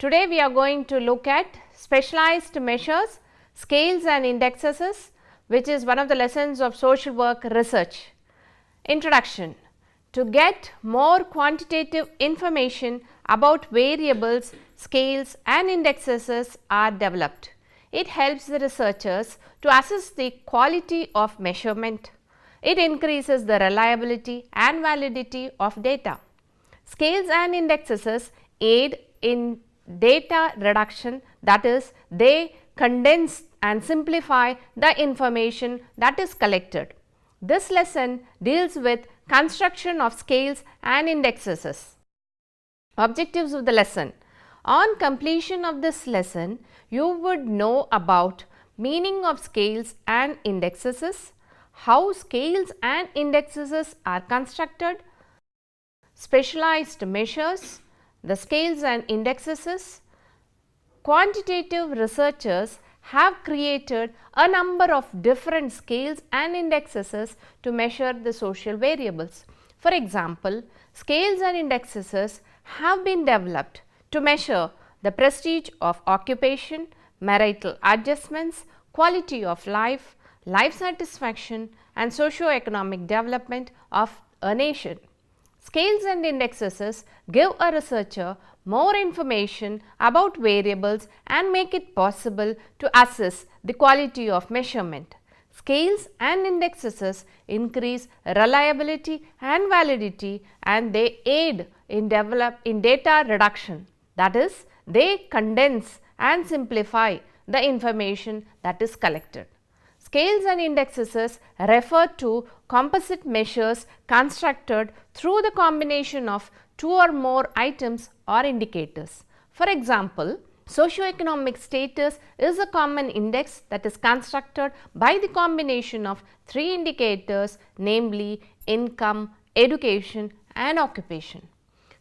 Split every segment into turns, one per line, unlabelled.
Today we are going to look at specialized measures, scales and indexes, which is one of the lessons of social work research. Introduction. To get more quantitative information about variables, scales and indexes are developed. It helps the researchers to assess the quality of measurement. It increases the reliability and validity of data. Scales and indexes aid in data reduction, that is, they condense and simplify the information that is collected. This lesson deals with construction of scales and indexes. Objectives of the lesson. On completion of this lesson, you would know about meaning of scales and indexes, how scales and indexes are constructed, specialized measures, the scales and indexes. Quantitative researchers have created a number of different scales and indexes to measure the social variables. For example, scales and indexes have been developed to measure the prestige of occupation, marital adjustments, quality of life, life satisfaction and socio-economic development of a nation. Scales and indexes give a researcher more information about variables and make it possible to assess the quality of measurement. Scales and indexes increase reliability and validity, and they aid in data reduction, that is, they condense and simplify the information that is collected. Scales and indexes refer to composite measures constructed through the combination of two or more items or indicators. For example, socioeconomic status is a common index that is constructed by the combination of three indicators, namely income, education and occupation.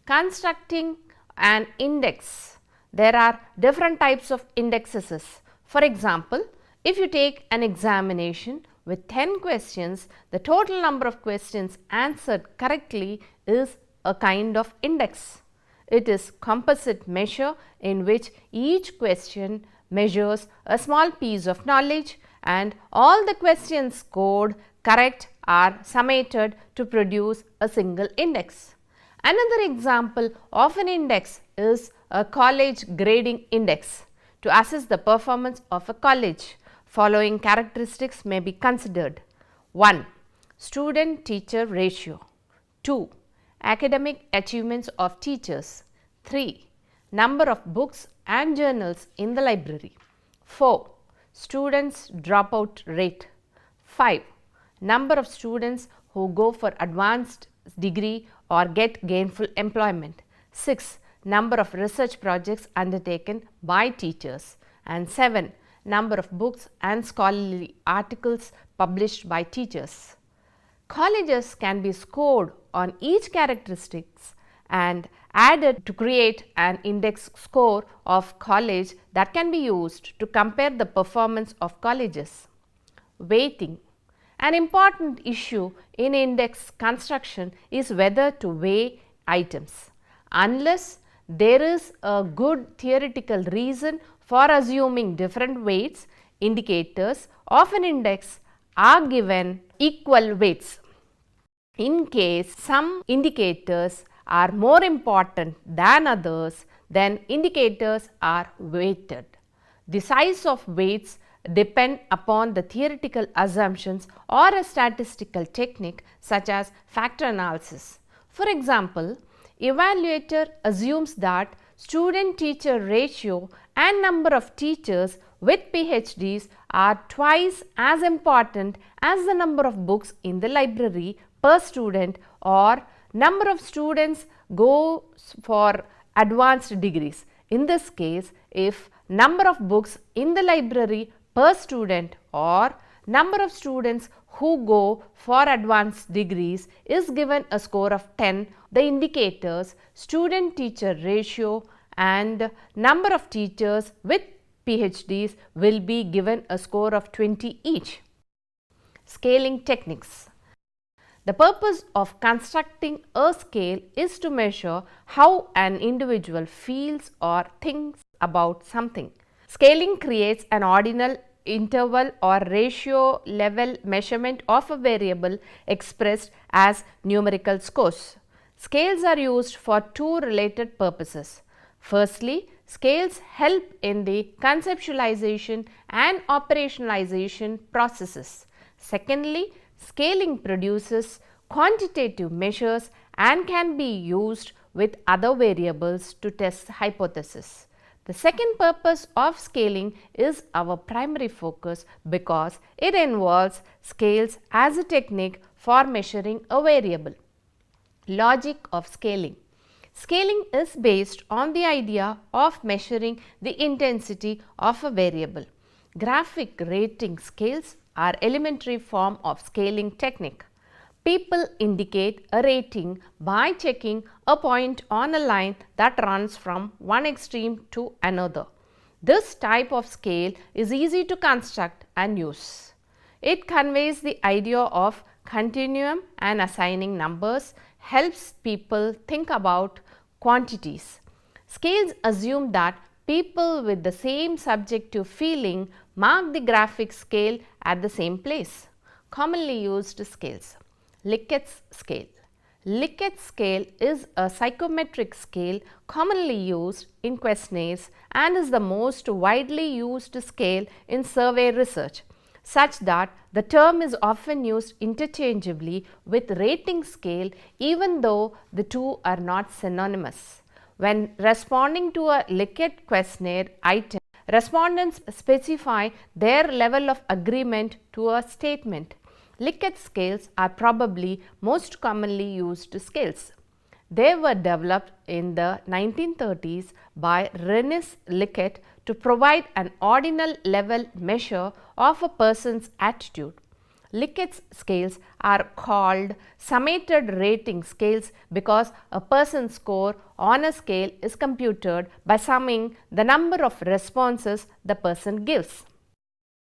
Constructing an index, there are different types of indexes. For example, if you take an examination with 10 questions, the total number of questions answered correctly is a kind of index. It is composite measure in which each question measures a small piece of knowledge and all the questions scored correct are summated to produce a single index. Another example of an index is a college grading index. To assess the performance of a college, following characteristics may be considered. 1. Student-teacher ratio. 2. Academic achievements of teachers. 3. Number of books and journals in the library. 4. Students' dropout rate. 5. Number of students who go for advanced degree or get gainful employment. 6. Number of research projects undertaken by teachers. And 7. Number of books and scholarly articles published by teachers. Colleges can be scored on each characteristics and added to create an index score of college that can be used to compare the performance of colleges. Weighting. An important issue in index construction is whether to weigh items. Unless there is a good theoretical reason for assuming different weights, indicators of an index are given equal weights. In case some indicators are more important than others, then indicators are weighted. The size of weights depend upon the theoretical assumptions or a statistical technique such as factor analysis. For example, evaluator assumes that student-teacher ratio and number of teachers with PhDs are twice as important as the number of books in the library per student, or number of students go for advanced degrees. In this case, if number of books in the library per student or number of students who go for advanced degrees is given a score of 10, the indicators student-teacher ratio and number of teachers with PhDs will be given a score of 20 each. Scaling techniques. The purpose of constructing a scale is to measure how an individual feels or thinks about something. Scaling creates an ordinal, interval or ratio level measurement of a variable expressed as numerical scores. Scales are used for two related purposes. Firstly, scales help in the conceptualization and operationalization processes. Secondly, scaling produces quantitative measures and can be used with other variables to test hypotheses. The second purpose of scaling is our primary focus because it involves scales as a technique for measuring a variable. Logic of scaling. Scaling is based on the idea of measuring the intensity of a variable. Graphic rating scales are elementary form of scaling technique. People indicate a rating by checking a point on a line that runs from one extreme to another. This type of scale is easy to construct and use. It conveys the idea of continuum and assigning numbers, helps people think about quantities. Scales assume that people with the same subjective feeling mark the graphic scale at the same place. Commonly used scales. Likert's scale. Likert scale is a psychometric scale commonly used in questionnaires and is the most widely used scale in survey research, such that the term is often used interchangeably with rating scale even though the two are not synonymous. When responding to a Likert questionnaire item, respondents specify their level of agreement to a statement. Likert scales are probably most commonly used scales. They were developed in the 1930s by Renis Likert to provide an ordinal level measure of a person's attitude. Likert's scales are called summated rating scales because a person's score on a scale is computed by summing the number of responses the person gives.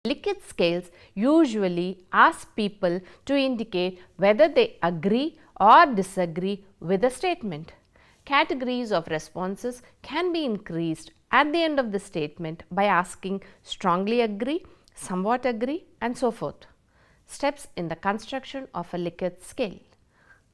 Likert scales usually ask people to indicate whether they agree or disagree with a statement. Categories of responses can be increased at the end of the statement by asking strongly agree, somewhat agree and so forth. Steps in the construction of a Likert scale.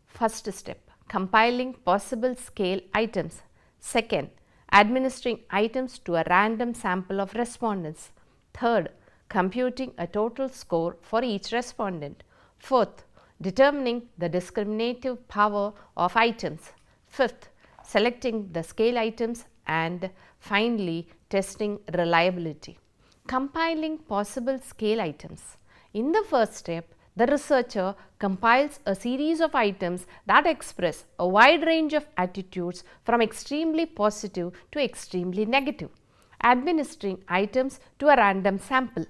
First step, compiling possible scale items. Second, administering items to a random sample of respondents. Third, computing a total score for each respondent. Fourth, determining the discriminative power of items. Fifth, selecting the scale items, and finally testing reliability. Compiling possible scale items. In the first step, the researcher compiles a series of items that express a wide range of attitudes from extremely positive to extremely negative, administering items to a random sample.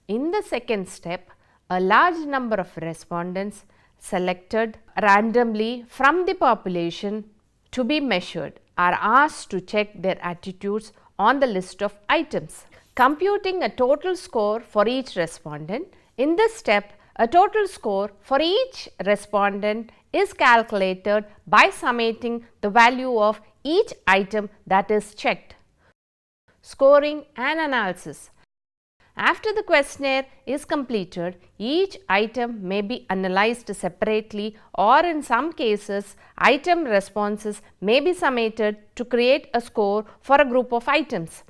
In the second step, a large number of respondents selected randomly from the population to be measured are asked to check their attitudes on the list of items. Computing a total score for each respondent. In this step, a total score for each respondent is calculated by summating the value of each item that is checked. Scoring and analysis. After the questionnaire is completed, each item may be analyzed separately, or in some cases, item responses may be summated to create a score for a group of items.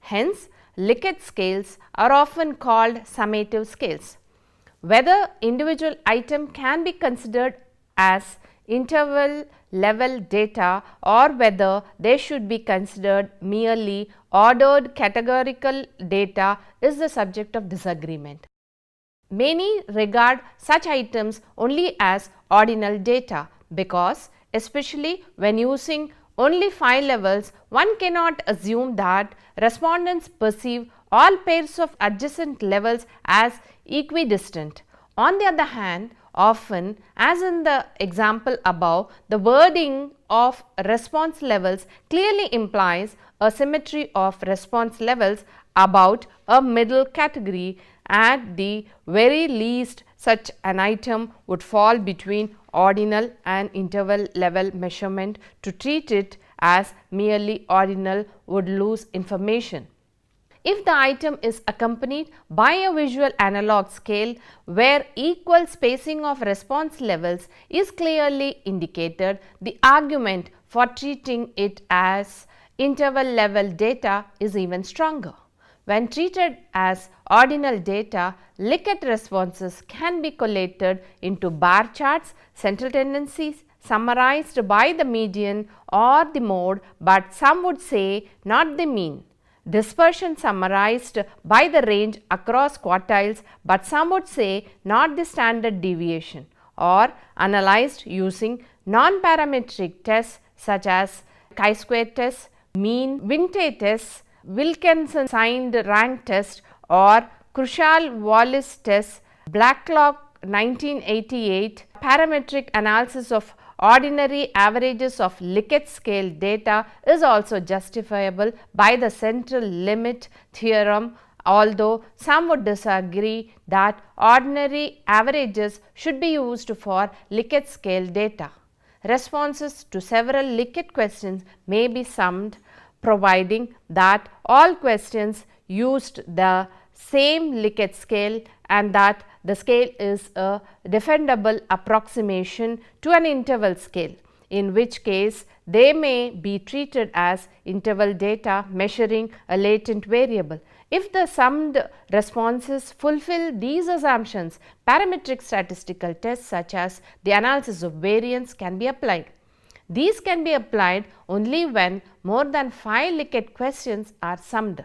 Hence, Likert scales are often called summative scales. Whether individual item can be considered as interval level data or whether they should be considered merely ordered categorical data is the subject of disagreement. Many regard such items only as ordinal data because, especially when using only 5 levels, one cannot assume that respondents perceive all pairs of adjacent levels as equidistant. On the other hand, often, as in the example above, the wording of response levels clearly implies a symmetry of response levels about a middle category At the very least, such an item would fall between ordinal and interval level measurement. To treat it as merely ordinal would lose information. If the item is accompanied by a visual analog scale where equal spacing of response levels is clearly indicated, the argument for treating it as interval level data is even stronger. When treated as ordinal data, Likert responses can be collated into bar charts, central tendencies, summarized by the median or the mode, but some would say not the mean. Dispersion summarized by the range across quartiles, but some would say not the standard deviation, or analyzed using non-parametric tests such as chi-square test, mean Vinté test, Wilkinson signed rank test, or Krushal-Wallis test. Blacklock 1988 parametric analysis of ordinary averages of Likert scale data is also justifiable by the central limit theorem, although some would disagree that ordinary averages should be used for Likert scale data. Responses to several Likert questions may be summed, providing that all questions used the same Likert scale and that the scale is a defendable approximation to an interval scale, in which case they may be treated as interval data measuring a latent variable. If the summed responses fulfill these assumptions, parametric statistical tests such as the analysis of variance can be applied. These can be applied only when more than 5 Likert questions are summed.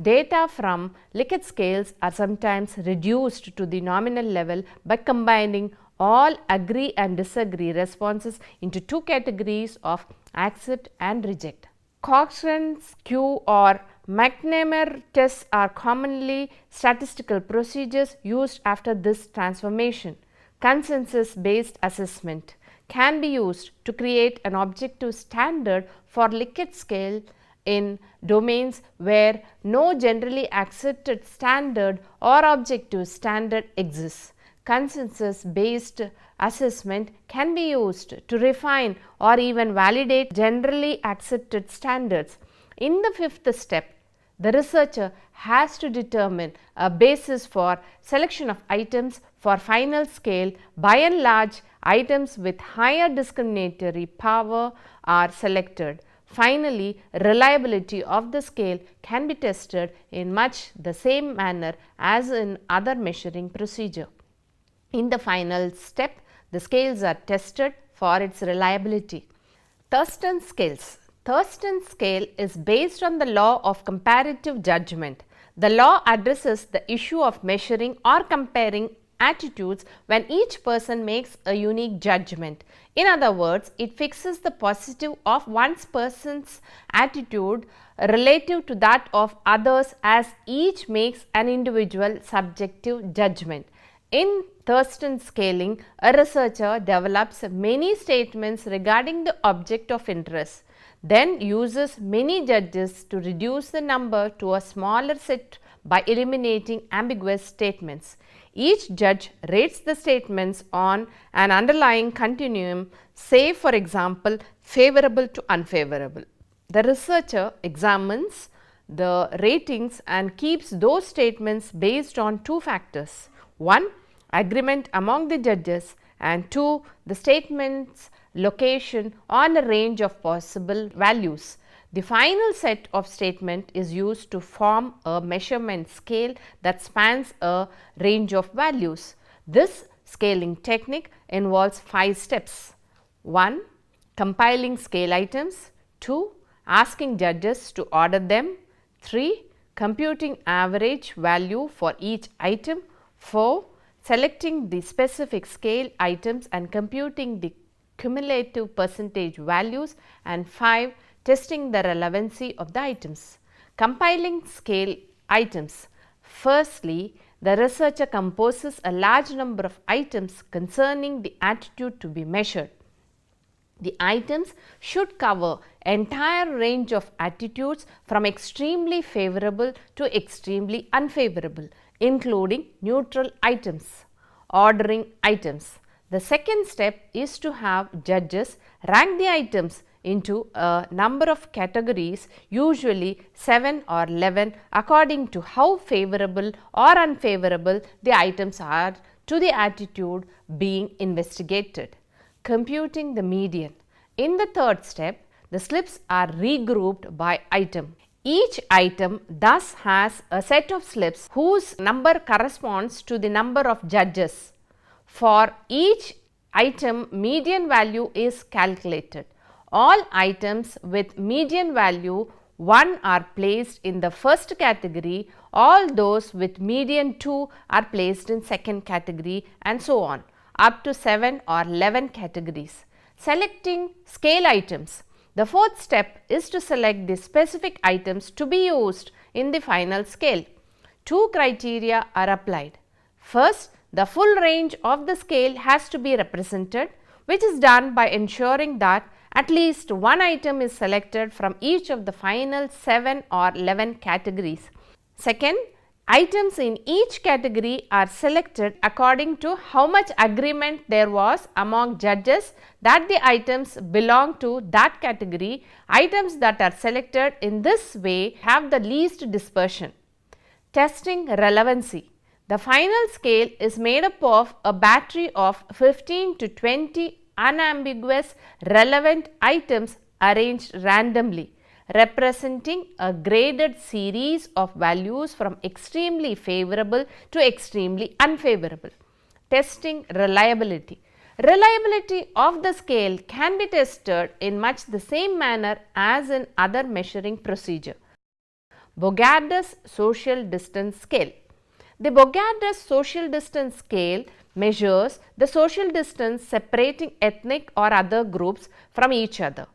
Data from Likert scales are sometimes reduced to the nominal level by combining all agree and disagree responses into two categories of accept and reject. Cochrane's Q or McNamara tests are commonly statistical procedures used after this transformation. Consensus based assessment can be used to create an objective standard for Likert scale in domains where no generally accepted standard or objective standard exists. Consensus based assessment can be used to refine or even validate generally accepted standards. In the fifth step, the researcher has to determine a basis for selection of items for final scale. By and large, items with higher discriminatory power are selected. Finally, reliability of the scale can be tested in much the same manner as in other measuring procedure. In the final step, the scales are tested for its reliability. Thurston scales. Thurston scale is based on the law of comparative judgment. The law addresses the issue of measuring or comparing attitudes when each person makes a unique judgment. In other words, it fixes the positive of one person's attitude relative to that of others as each makes an individual subjective judgment. In Thurston scaling, a researcher develops many statements regarding the object of interest, then uses many judges to reduce the number to a smaller set by eliminating ambiguous statements. Each judge rates the statements on an underlying continuum, say for example favorable to unfavorable. The researcher examines the ratings and keeps those statements based on two factors: 1. Agreement among the judges, and 2. the statement's location on a range of possible values. The final set of statement is used to form a measurement scale that spans a range of values. This scaling technique involves 5 steps. 1. Compiling scale items. 2. Asking judges to order them. 3. Computing average value for each item. 4. Selecting the specific scale items and computing the cumulative percentage values, and 5. Testing the relevancy of the items. Compiling scale items. Firstly, the researcher composes a large number of items concerning the attitude to be measured. The items should cover entire range of attitudes from extremely favorable to extremely unfavorable. including neutral items, ordering items. The second step is to have judges rank the items into a number of categories, usually 7 or 11, according to how favorable or unfavorable the items are to the attitude being investigated. Computing the median. In the third step, the slips are regrouped by item. Each item thus has a set of slips whose number corresponds to the number of judges. For each item, median value is calculated. All items with median value 1 are placed in the first category, all those with median 2 are placed in second category, and so on, up to 7 or 11 categories. Selecting scale items. The fourth step is to select the specific items to be used in the final scale. Two criteria are applied. First, the full range of the scale has to be represented, which is done by ensuring that at least one item is selected from each of the final 7 or 11 categories. Second, items in each category are selected according to how much agreement there was among judges that the items belong to that category. Items that are selected in this way have the least dispersion. Testing relevancy. The final scale is made up of a battery of 15 to 20 unambiguous relevant items arranged randomly, representing a graded series of values from extremely favorable to extremely unfavorable. Testing reliability. Reliability of the scale can be tested in much the same manner as in other measuring procedure. Bogardus social distance scale. The Bogardus social distance scale measures the social distance separating ethnic or other groups from each other.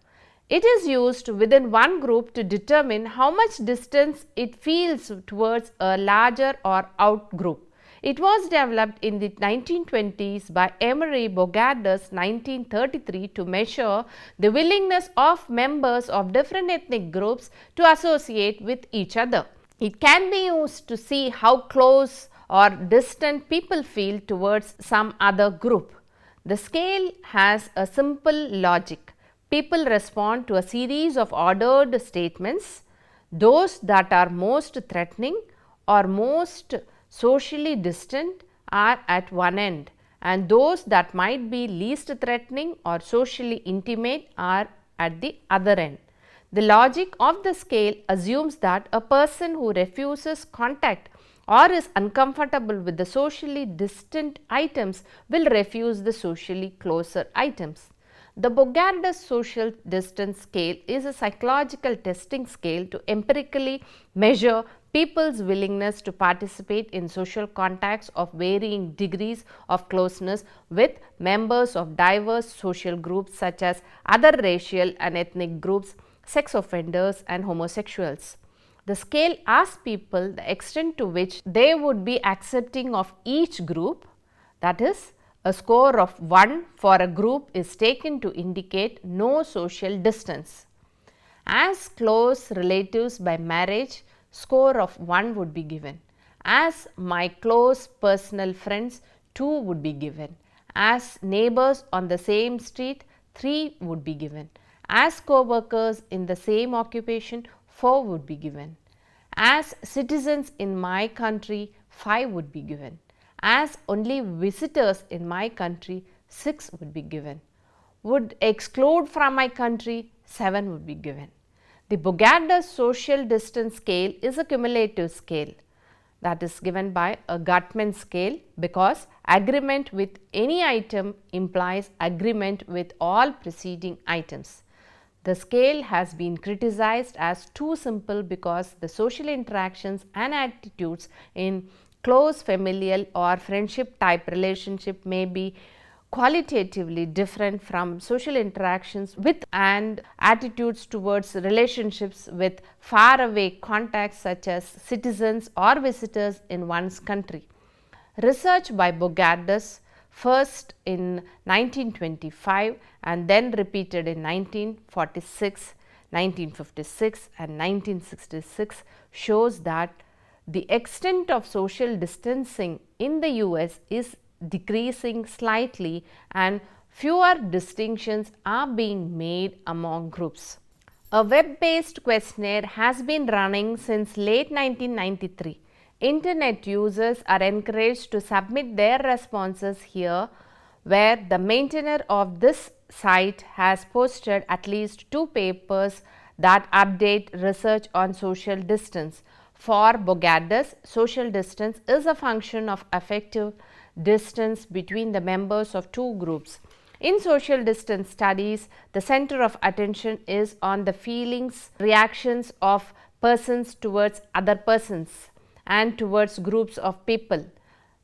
It is used within one group to determine how much distance it feels towards a larger or out group. It was developed in the 1920s by Emery Bogardus 1933 to measure the willingness of members of different ethnic groups to associate with each other. It can be used to see how close or distant people feel towards some other group. The scale has a simple logic. People respond to a series of ordered statements. Those that are most threatening or most socially distant are at one end, and those that might be least threatening or socially intimate are at the other end. The logic of the scale assumes that a person who refuses contact or is uncomfortable with the socially distant items will refuse the socially closer items. The Bogardus social distance scale is a psychological testing scale to empirically measure people's willingness to participate in social contacts of varying degrees of closeness with members of diverse social groups such as other racial and ethnic groups, sex offenders and homosexuals. The scale asks people the extent to which they would be accepting of each group, that is, a score of 1 for a group is taken to indicate no social distance. As close relatives by marriage, score of 1 would be given. As my close personal friends, 2 would be given. As neighbors on the same street, 3 would be given. As co-workers in the same occupation, 4 would be given. As citizens in my country, 5 would be given. As only visitors in my country, 6 would be given. Would exclude from my country, 7 would be given. The Bogardus social distance scale is a cumulative scale that is given by a Gutman scale because agreement with any item implies agreement with all preceding items. The scale has been criticized as too simple because the social interactions and attitudes in close familial or friendship type relationship may be qualitatively different from social interactions with and attitudes towards relationships with far away contacts such as citizens or visitors in one's country. Research by Bogardus, first in 1925 and then repeated in 1946, 1956 and 1966, shows that the extent of social distancing in the US is decreasing slightly and fewer distinctions are being made among groups. A web-based questionnaire has been running since late 1993. Internet users are encouraged to submit their responses here, where the maintainer of this site has posted at least 2 papers that update research on social distance. For Bogardus, social distance is a function of effective distance between the members of two groups. In social distance studies, the center of attention is on the feelings, reactions of persons towards other persons and towards groups of people.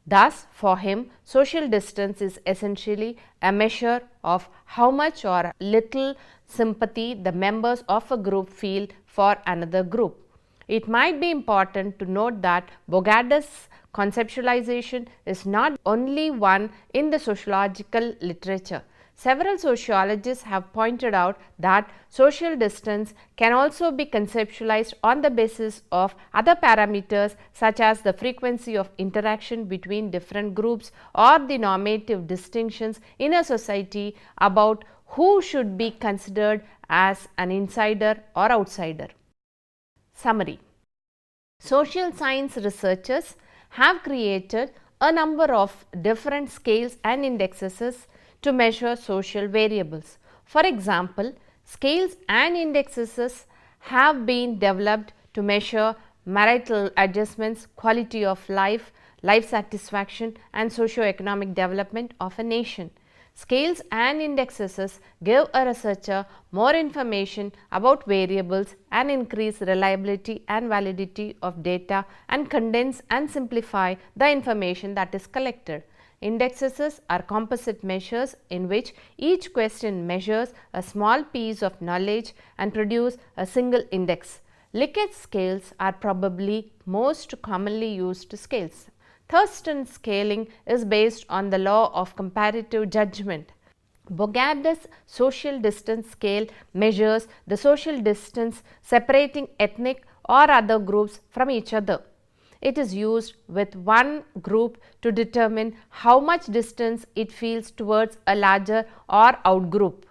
Thus, for him, social distance is essentially a measure of how much or little sympathy the members of a group feel for another group. It might be important to note that Bogardus' conceptualization is not only one in the sociological literature. Several sociologists have pointed out that social distance can also be conceptualized on the basis of other parameters such as the frequency of interaction between different groups or the normative distinctions in a society about who should be considered as an insider or outsider. Summary: social science researchers have created a number of different scales and indexes to measure social variables. For example, scales and indexes have been developed to measure marital adjustments, quality of life, life satisfaction and socio-economic development of a nation. Scales and indexes give a researcher more information about variables and increase reliability and validity of data and condense and simplify the information that is collected. Indexes are composite measures in which each question measures a small piece of knowledge and produce a single index. Likert scales are probably most commonly used scales. Thurstone scaling is based on the law of comparative judgment. Bogardus' social distance scale measures the social distance separating ethnic or other groups from each other. It is used with one group to determine how much distance it feels towards a larger or outgroup.